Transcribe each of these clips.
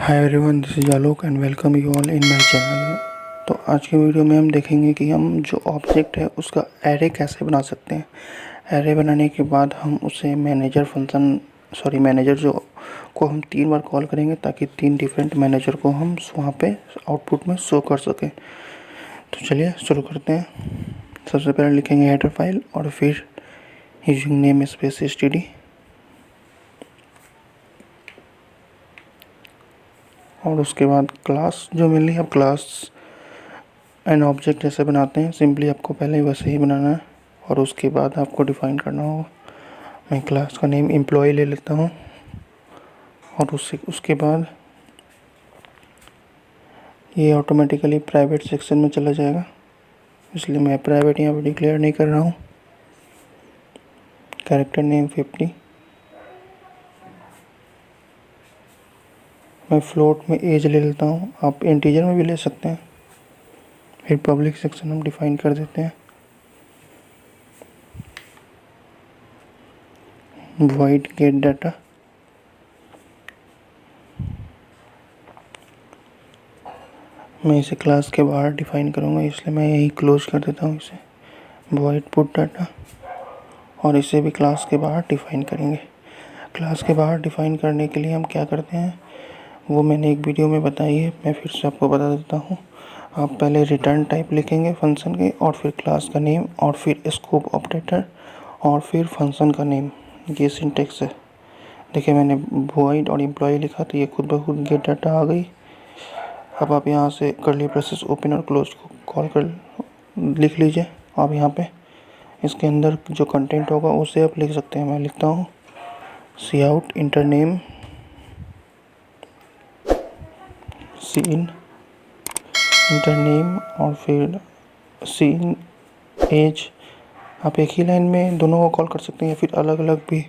Hi everyone, this is Alok and welcome you all in my channel. तो आज के video में हम देखेंगे कि हम जो ऑब्जेक्ट है उसका एरे कैसे बना सकते हैं। एरे बनाने के बाद हम उसे मैनेजर जो को हम 3 बार कॉल करेंगे ताकि 3 डिफरेंट मैनेजर को हम वहाँ पे आउटपुट में शो कर सकें। तो चलिए शुरू करते हैं। सबसे पहले लिखेंगे हेडर फाइल और फिर यूजिंग नेम स्पेस std और उसके बाद क्लास जो मिली। अब क्लास एंड ऑब्जेक्ट जैसे बनाते हैं, सिंपली आपको पहले वैसे ही बनाना है और उसके बाद आपको डिफ़ाइन करना होगा। मैं क्लास का नेम एम्प्लॉय ले लेता हूँ और उसके बाद ये ऑटोमेटिकली प्राइवेट सेक्शन में चला जाएगा, इसलिए मैं प्राइवेट यहाँ पर डिक्लेयर नहीं कर रहा हूँ। कैरेक्टर नेम 50, मैं फ्लोट में एज ले लेता हूँ, आप इंटीजर में भी ले सकते हैं। फिर पब्लिक सेक्शन हम डिफ़ाइन कर देते हैं, void गेट डाटा। मैं इसे क्लास के बाहर डिफ़ाइन करूँगा, इसलिए मैं यही क्लोज कर देता हूँ इसे, void पुट डाटा। और इसे भी क्लास के बाहर डिफ़ाइन करेंगे। क्लास के बाहर डिफ़ाइन करने के लिए हम क्या करते हैं वो मैंने एक वीडियो में बताई है, मैं फिर से आपको बता देता हूँ। आप पहले रिटर्न टाइप लिखेंगे फंक्शन के, और फिर क्लास का नेम, और फिर स्कोप ऑपरेटर, और फिर फंक्शन का नेम। ये सिंटेक्स है। देखिए मैंने void और एम्प्लॉय लिखा तो ये खुद ब खुद गेट डाटा आ गई। अब आप यहाँ से कर्ली ब्रेसेस ओपन और क्लोज को कॉल कर लिख लीजिए। आप यहाँ पे इसके अंदर जो कंटेंट होगा उसे आप लिख सकते हैं। मैं लिखता हूँ cout inter name in inter name और फिर इन एज। आप एक ही लाइन में दोनों को कॉल कर सकते हैं या फिर अलग अलग भी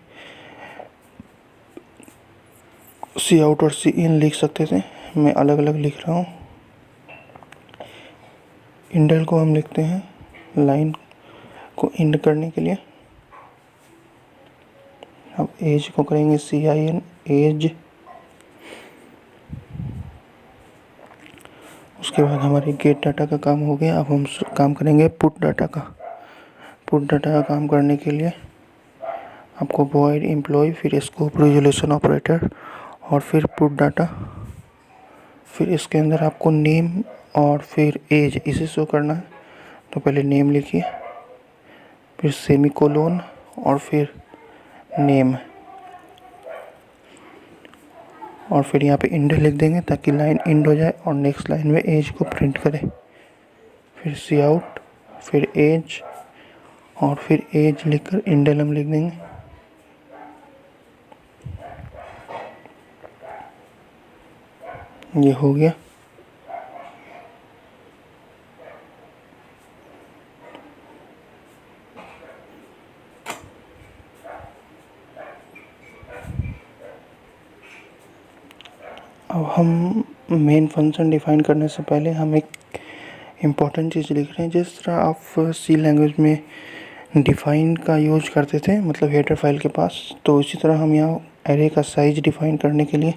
cout और इन लिख सकते थे। मैं अलग अलग लिख रहा हूँ। इंडल को हम लिखते हैं लाइन को इंड करने के लिए। अब एज को करेंगे CIN एज। उसके बाद हमारी गेट डाटा का काम हो गया। अब हम काम करेंगे पुट डाटा का। पुट डाटा का काम करने के लिए आपको void एम्प्लॉय, फिर स्कोप रिजोल्यूशन ऑपरेटर और फिर पुट डाटा। फिर इसके अंदर आपको नेम और फिर एज इसे शो करना है। तो पहले नेम लिखिए, फिर सेमीकोलोन और फिर नेम, और फिर यहाँ पे इंड लिख देंगे ताकि लाइन इंड हो जाए और नेक्स्ट लाइन में एज को प्रिंट करें। फिर cout, फिर एज और फिर एज लिखकर इंडल हम लिख देंगे। ये हो गया। अब हम मेन फंक्शन डिफ़ाइन करने से पहले हम एक इम्पॉर्टेंट चीज़ लिख रहे हैं। जिस तरह आप सी लैंग्वेज में डिफ़ाइन का यूज करते थे, मतलब हेडर फाइल के पास, तो इसी तरह हम यहाँ एरे का साइज़ डिफ़ाइन करने के लिए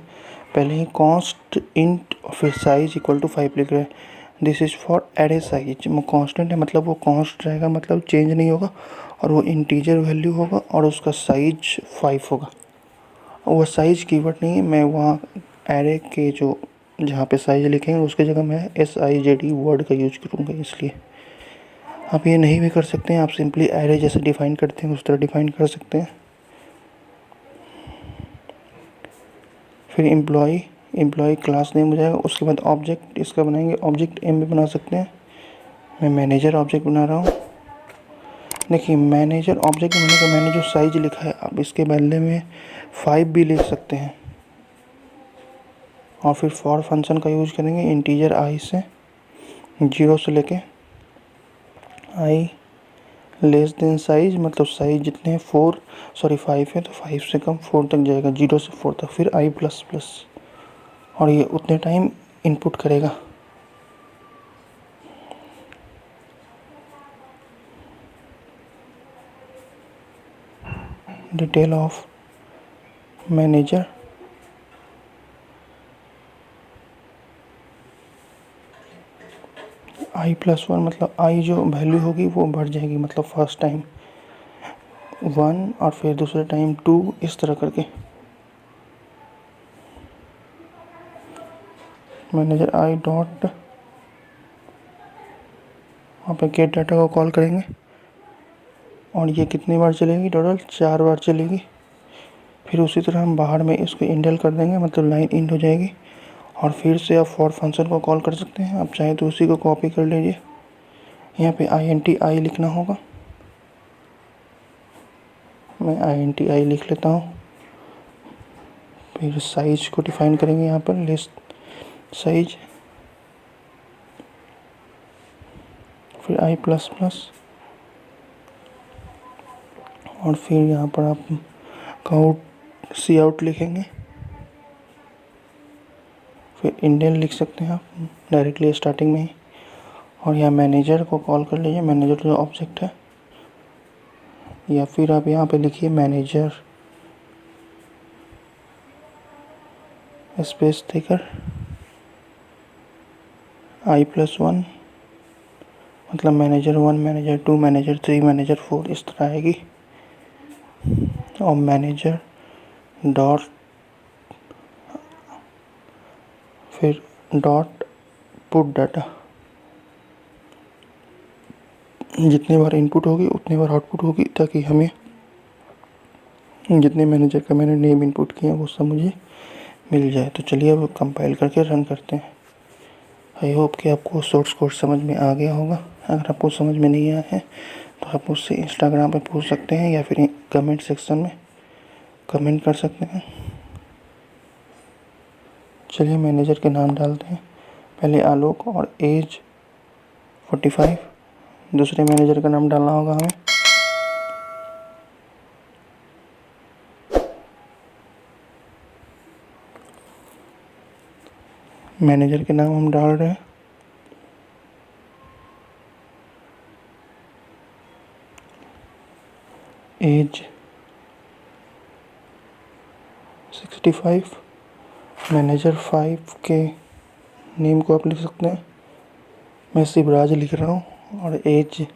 पहले ही कॉन्स्ट इंट और फिर साइज इक्वल टू 5 लिख रहे हैं। This is for array size. वो कॉन्स्टेंट है, मतलब वो कॉन्स्ट रहेगा, मतलब चेंज नहीं होगा, और वो इंटीजर वैल्यू होगा और उसका साइज 5 होगा। वो साइज कीवर्ड नहीं है, मैं वहाँ एरे के जो जहाँ पे साइज लिखेंगे उसके जगह मैं SIZD वर्ड का यूज करूँगा। इसलिए आप ये नहीं भी कर सकते हैं, आप सिंपली एरे जैसे डिफ़ाइन करते हैं उस तरह डिफ़ाइन कर सकते हैं। फिर एम्प्लॉय क्लास नेम हो जाएगा। उसके बाद ऑब्जेक्ट इसका बनाएंगे, ऑब्जेक्ट M भी बना सकते हैं। मैं मैनेजर ऑब्जेक्ट बना रहा हूँ। देखिए मैनेजर ऑब्जेक्ट बनाने का मैंने जो साइज लिखा है, आप इसके बदले में 5 भी लिख सकते हैं। और फिर फॉर फंक्शन का यूज करेंगे इंटीजर i से 0 से लेके i लेस देन साइज, मतलब साइज जितने 5 है तो 5 से कम 4 तक जाएगा, 0 से 4 तक, फिर i प्लस प्लस, और ये उतने टाइम इनपुट करेगा। डिटेल ऑफ मैनेजर i+1 मतलब i जो वैल्यू होगी वो बढ़ जाएगी, मतलब फर्स्ट टाइम 1 और फिर दूसरे टाइम 2, इस तरह करके। मैनेजर आई डॉट, वहाँ पे गेट डाटा को कॉल करेंगे और ये कितनी बार चलेगी, टोटल 4 बार चलेगी। फिर उसी तरह हम बाहर में इसको इंडेल कर देंगे, मतलब लाइन इंड हो जाएगी। और फिर से आप फॉर फंक्शन को कॉल कर सकते हैं, आप चाहे तो उसी को कॉपी कर लीजिए। यहाँ पे INTI लिखना होगा, मैं INTI लिख लेता हूँ। फिर साइज को डिफाइन करेंगे, यहाँ पर लिस्ट साइज, फिर i++ और फिर यहाँ पर आप सी आउट लिखेंगे। फिर इंडेल लिख सकते हैं आप डायरेक्टली स्टार्टिंग में ही। और यहाँ मैनेजर को कॉल कर लीजिए, मैनेजर जो ऑब्जेक्ट है, या फिर आप यहाँ पे लिखिए मैनेजर स्पेस देकर i+1, मतलब मैनेजर 1, मैनेजर 2, मैनेजर 3, मैनेजर 4, इस तरह आएगी। और मैनेजर डॉट, फिर डॉट पुट डाटा, जितनी बार इनपुट होगी उतनी बार आउटपुट होगी, ताकि हमें जितने मैनेजर का मैंने नेम इनपुट किया वो सब मुझे मिल जाए। तो चलिए अब कंपाइल करके रन करते हैं। आई होप कि आपको सोर्स कोड समझ में आ गया होगा। अगर आपको समझ में नहीं आया है तो आप मुझसे इंस्टाग्राम पे पूछ सकते हैं या फिर कमेंट सेक्शन में कमेंट कर सकते हैं। चलिए मैनेजर के नाम डालते हैं, पहले आलोक और एज 45। दूसरे मैनेजर का नाम डालना होगा हमें, मैनेजर के नाम हम डाल रहे हैं एज 65। मैनेजर 5 के नेम को आप लिख सकते हैं, मैं शिवराज लिख रहा हूँ, और एज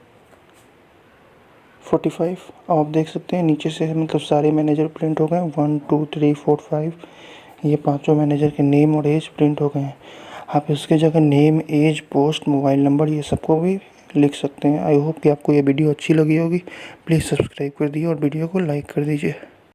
45। आप देख सकते हैं नीचे से मतलब सारे मैनेजर प्रिंट हो गए, 1 2 3 4 5, ये पांचों मैनेजर के नेम और एज प्रिंट हो गए हैं। आप इसके जगह name, age, post, mobile number, ये सबको भी लिख सकते हैं। आई होप कि आपको ये वीडियो अच्छी लगी होगी। प्लीज़ सब्सक्राइब कर दीजिए और वीडियो को लाइक कर दीजिए।